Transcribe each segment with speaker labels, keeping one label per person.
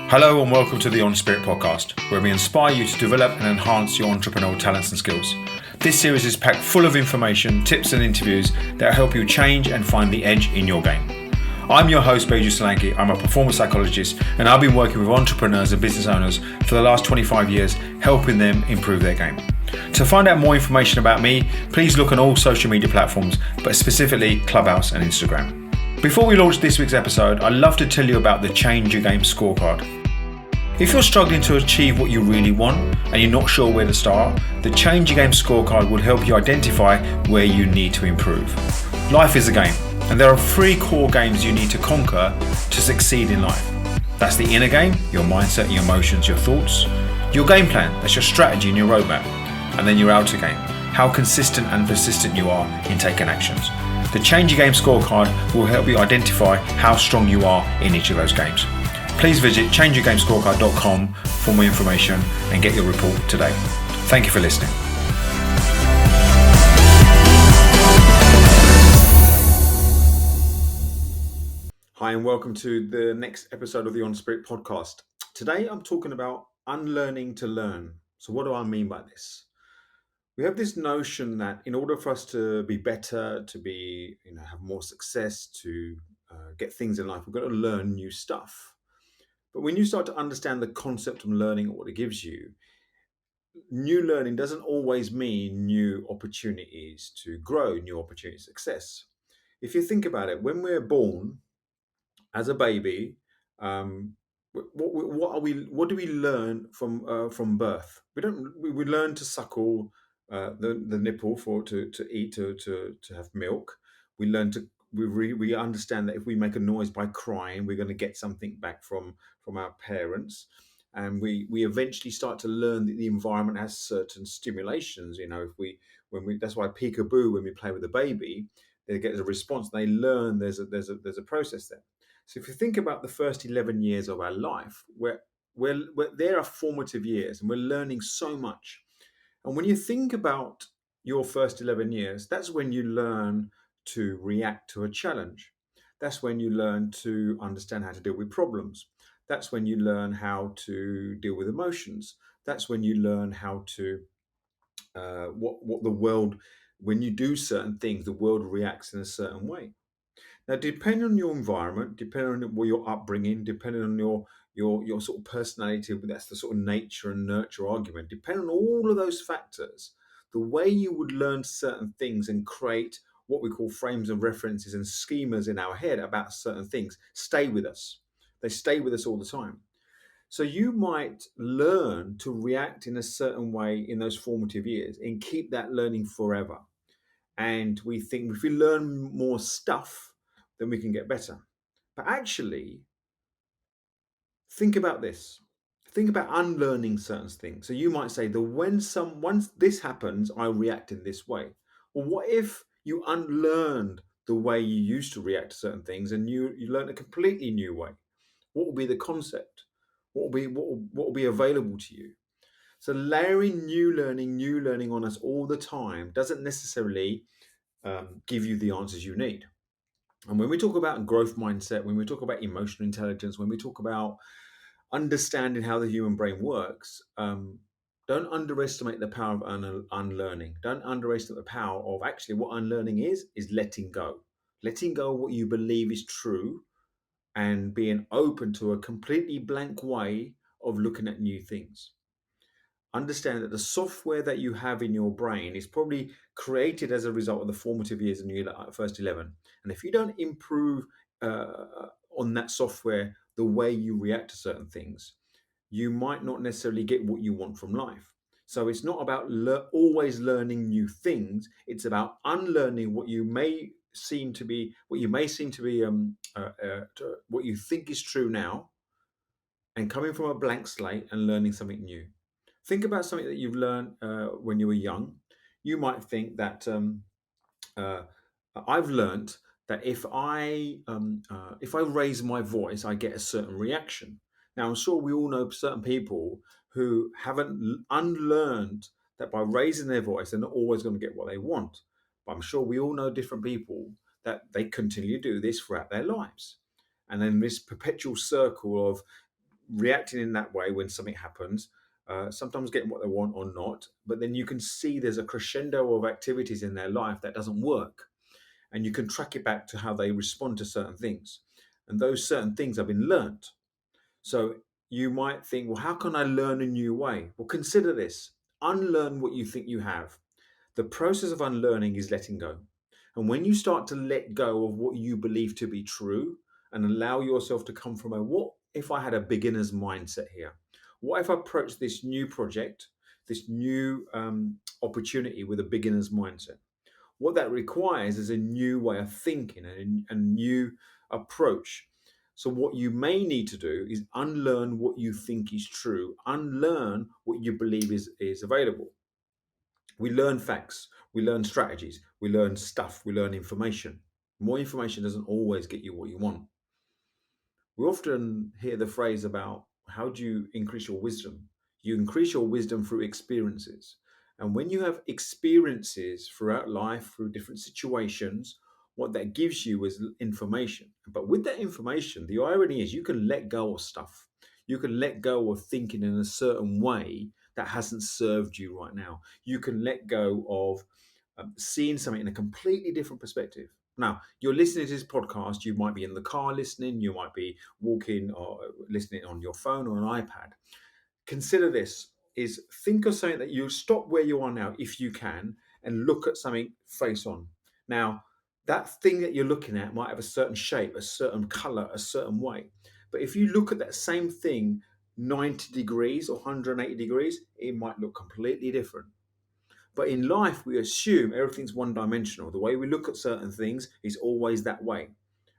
Speaker 1: Hello and welcome to the EnSpirit podcast, where we inspire you to develop and enhance your entrepreneurial talents and skills. This series is packed full of information, tips and interviews that help you change and find the edge in your game. I'm your host, Beju Solanki. I'm a performance psychologist and I've been working with entrepreneurs and business owners for the last 25 years, helping them improve their game. To find out more information about me, please look on all social media platforms, but specifically Clubhouse and Instagram. Before we launch this week's episode, I'd love to tell you about the Change Your Game scorecard. If you're struggling to achieve what you really want and you're not sure where to start, the Change Your Game scorecard will help you identify where you need to improve. Life is a game, and there are 3 core games you need to conquer to succeed in life. That's the inner game, your mindset, your emotions, your thoughts. Your game plan, that's your strategy and your roadmap. And then your outer game, how consistent and persistent you are in taking actions. The Change Your Game scorecard will help you identify how strong you are in each of those games. Please visit changeyourgamescorecard.com for more information and get your report today. Thank you for listening. Hi and welcome to the next episode of the EnSpirit podcast. Today I'm talking about unlearning to learn. So what do I mean by this? We have this notion that in order for us to be better, to be, have more success, to get things in life, we've got to learn new stuff. But when you start to understand the concept of learning and what it gives you, new learning doesn't always mean new opportunities to grow, new opportunities to success. If you think about it, when we're born as a baby, what do we learn from birth? We learn to suckle the nipple to eat to have milk. We learn to we understand that if we make a noise by crying, we're going to get something back from our parents, and we eventually start to learn that the environment has certain stimulations. That's why peekaboo, when we play with a baby, they get a response. They learn there's a process there. So if you think about the first 11 years of our life, where there are formative years and we're learning so much. And when you think about your first 11 years, that's when you learn to react to a challenge. That's when you learn to understand how to deal with problems. That's when you learn how to deal with emotions. That's when you learn how to, what the world, when you do certain things, the world reacts in a certain way. Now, depending on your environment, depending on your upbringing, depending on your sort of personality, that's the sort of nature and nurture argument. Depending on all of those factors, the way you would learn certain things and create what we call frames of references and schemas in our head about certain things stay with us. They stay with us all the time. So you might learn to react in a certain way in those formative years and keep that learning forever. And we think if we learn more stuff, then we can get better. But actually, think about this. Think about unlearning certain things. So you might say that once this happens, I react in this way. Well, what if you unlearned the way you used to react to certain things and you learn a completely new way? What will be the concept? What will be available to you? So layering new learning on us all the time doesn't necessarily give you the answers you need. And when we talk about growth mindset, when we talk about emotional intelligence, when we talk about understanding how the human brain works, don't underestimate the power of unlearning. Don't underestimate the power of actually what unlearning is letting go. Letting go of what you believe is true and being open to a completely blank way of looking at new things. Understand that the software that you have in your brain is probably created as a result of the formative years in your first 11. And if you don't improve on that software, the way you react to certain things, you might not necessarily get what you want from life. So it's not about always learning new things. It's about unlearning what you may seem to be, what you think is true now, and coming from a blank slate and learning something new. Think about something that you've learned when you were young. You might think that uh, I've learned that if I raise my voice, I get a certain reaction. Now, I'm sure we all know certain people who haven't unlearned that by raising their voice, they're not always going to get what they want. But I'm sure we all know different people that they continue to do this throughout their lives. And then this perpetual circle of reacting in that way when something happens, sometimes getting what they want or not. But then you can see there's a crescendo of activities in their life that doesn't work. And you can track it back to how they respond to certain things. And those certain things have been learned. So you might think, well, how can I learn a new way? Well, consider this: unlearn what you think you have. The process of unlearning is letting go. And when you start to let go of what you believe to be true and allow yourself to come from a what if I had a beginner's mindset here? What if I approached this new project, this new opportunity with a beginner's mindset? What that requires is a new way of thinking and a new approach. So, what you may need to do is unlearn what you think is true, unlearn what you believe is available. We learn facts, we learn strategies, we learn stuff, we learn information. More information doesn't always get you what you want. We often hear the phrase about how do you increase your wisdom? You increase your wisdom through experiences. And when you have experiences throughout life, through different situations, what that gives you is information. But with that information, the irony is you can let go of stuff. You can let go of thinking in a certain way that hasn't served you right now. You can let go of seeing something in a completely different perspective. Now, you're listening to this podcast, you might be in the car listening, you might be walking or listening on your phone or an iPad. Consider this: is think of something that you stop where you are now if you can and look at something face on. Now, that thing that you're looking at might have a certain shape, a certain color, a certain way. But if you look at that same thing 90 degrees or 180 degrees, it might look completely different. But in life, we assume everything's one dimensional. The way we look at certain things is always that way.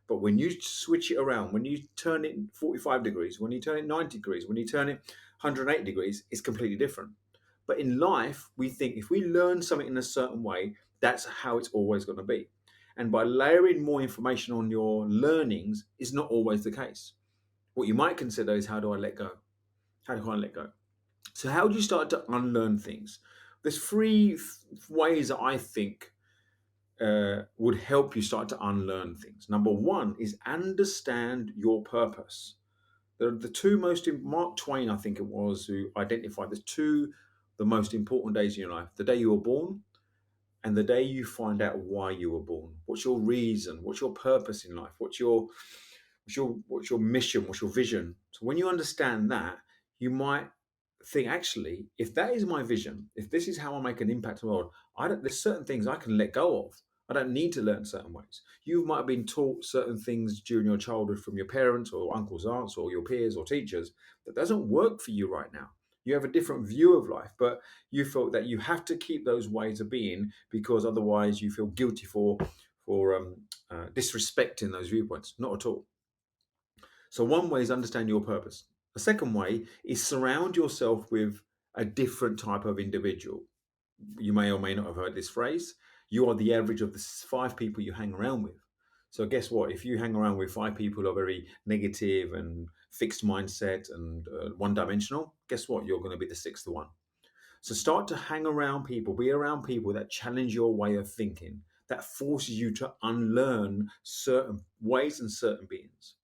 Speaker 1: But when you switch it around, when you turn it 45 degrees, when you turn it 90 degrees, when you turn it 180 degrees, it's completely different. But in life, we think if we learn something in a certain way, that's how it's always going to be. And by layering more information on your learnings is not always the case. What you might consider is, how do I let go? How do I let go? So, how do you start to unlearn things? There's three ways that I think would help you start to unlearn things. Number one is understand your purpose. The two most, Mark Twain, I think it was, who identified the most important days in your life: the day you were born and the day you find out why you were born. What's your reason? What's your purpose in life? What's your mission? What's your vision? So when you understand that, you might think, actually, if that is my vision, if this is how I make an impact on the world, there's certain things I can let go of. I don't need to learn certain ways. You might have been taught certain things during your childhood from your parents or uncles, aunts, or your peers or teachers that doesn't work for you right now. You have a different view of life, but you felt that you have to keep those ways of being because otherwise you feel guilty for disrespecting those viewpoints. Not at all. So one way is understand your purpose. The second way is surround yourself with a different type of individual. You may or may not have heard this phrase. You are the average of the 5 people you hang around with. So guess what? If you hang around with 5 people who are very negative and fixed mindset and one-dimensional, guess what? You're going to be the sixth one. So start to hang around people, be around people that challenge your way of thinking, that forces you to unlearn certain ways and certain beings.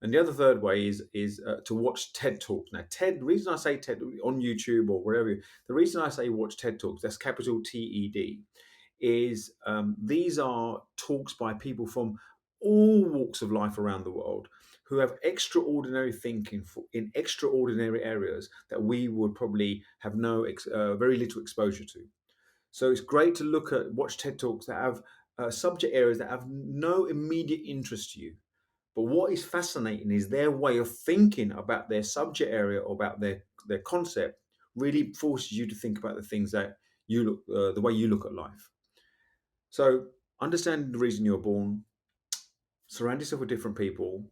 Speaker 1: And the other third way is to watch TED Talks. Now, TED. The reason I say TED on YouTube or wherever, the reason I say watch TED Talks, that's capital TED, is these are talks by people from all walks of life around the world who have extraordinary thinking in extraordinary areas that we would probably have very little exposure to. So it's great to watch TED Talks that have subject areas that have no immediate interest to you. But what is fascinating is their way of thinking about their subject area or about their concept really forces you to think about the things that the way you look at life. So understand the reason you're born, surround yourself with different people,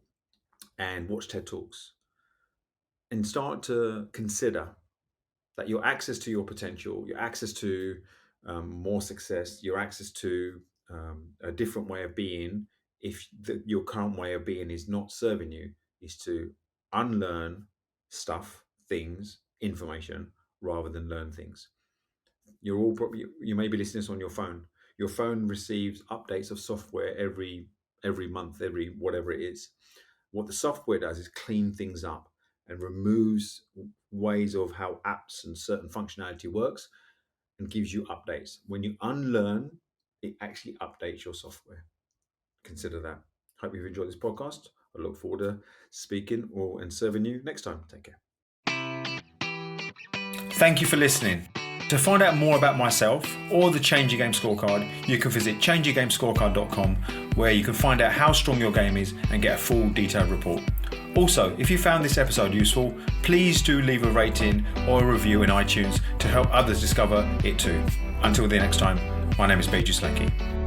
Speaker 1: and watch TED Talks, and start to consider that your access to your potential, your access to more success, your access to a different way of being, if your current way of being is not serving you, is to unlearn stuff, things, information, rather than learn things. You may be listening to this on your phone. Your phone receives updates of software every month, every whatever it is. What the software does is clean things up and removes ways of how apps and certain functionality works and gives you updates. When you unlearn, it actually updates your software. Consider that. Hope you've enjoyed this podcast. I look forward to speaking and serving you next time. Take care.
Speaker 2: Thank you for listening. To find out more about myself or the Change Your Game Scorecard, you can visit changeyourgamescorecard.com, where you can find out how strong your game is and get a full detailed report. Also, if you found this episode useful, please do leave a rating or a review in iTunes to help others discover it too. Until the next time, my name is Beju Slanky.